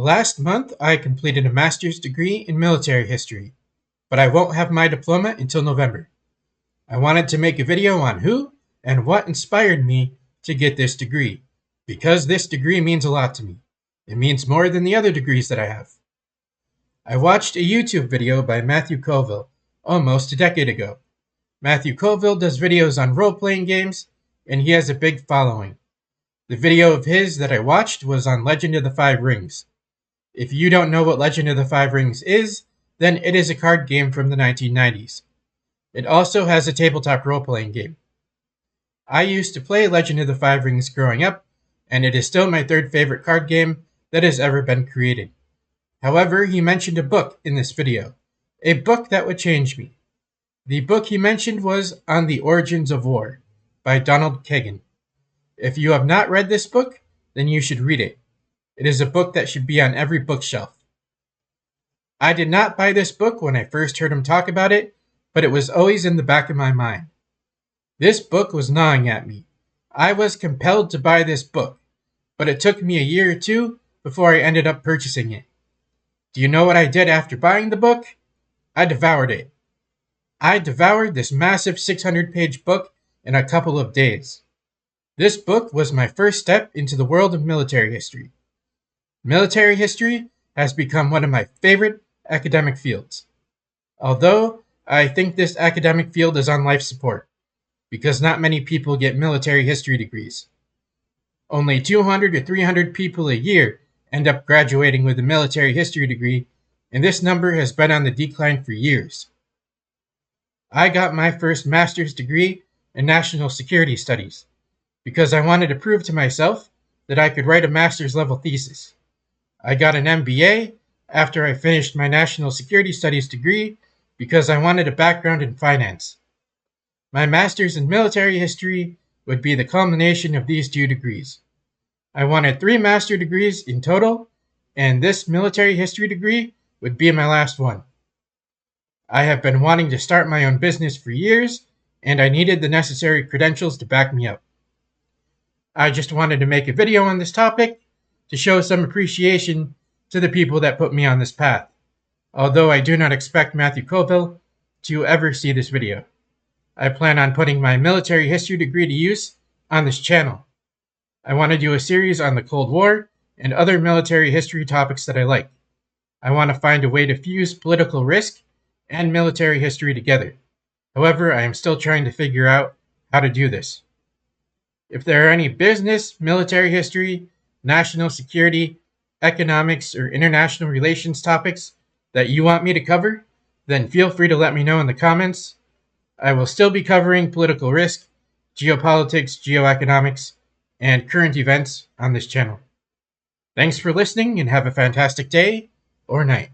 Last month, I completed a master's degree in military history, but I won't have my diploma until November. I wanted to make a video on who and what inspired me to get this degree, because this degree means a lot to me. It means more than the other degrees that I have. I watched a YouTube video by Matthew Colville almost a decade ago. Matthew Colville does videos on role-playing games, and he has a big following. The video of his that I watched was on Legend of the Five Rings. If you don't know what Legend of the Five Rings is, then it is a card game from the 1990s. It also has a tabletop role-playing game. I used to play Legend of the Five Rings growing up, and it is still my third favorite card game that has ever been created. However, he mentioned a book in this video, a book that would change me. The book he mentioned was On the Origins of War by Donald Kagan. If you have not read this book, then you should read it. It is a book that should be on every bookshelf. I did not buy this book when I first heard him talk about it, but it was always in the back of my mind. This book was gnawing at me. I was compelled to buy this book, but it took me a year or two before I ended up purchasing it. Do you know what I did after buying the book? I devoured it. I devoured this massive 600-page book in a couple of days. This book was my first step into the world of military history. Military history has become one of my favorite academic fields. Although, I think this academic field is on life support, because not many people get military history degrees. Only 200 to 300 people a year end up graduating with a military history degree, and this number has been on the decline for years. I got my first master's degree in national security studies, because I wanted to prove to myself that I could write a master's level thesis. I got an MBA after I finished my national security studies degree because I wanted a background in finance. My master's in military history would be the culmination of these two degrees. I wanted 3 master degrees in total, and this military history degree would be my last one. I have been wanting to start my own business for years, and I needed the necessary credentials to back me up. I just wanted to make a video on this topic to show some appreciation to the people that put me on this path, although I do not expect Matthew Colville to ever see this video. I plan on putting my military history degree to use on this channel. I want to do a series on the Cold War and other military history topics that I like. I want to find a way to fuse political risk and military history together. However, I am still trying to figure out how to do this. If there are any business, military history, national security, economics, or international relations topics that you want me to cover, then feel free to let me know in the comments. I will still be covering political risk, geopolitics, geoeconomics, and current events on this channel. Thanks for listening and have a fantastic day or night.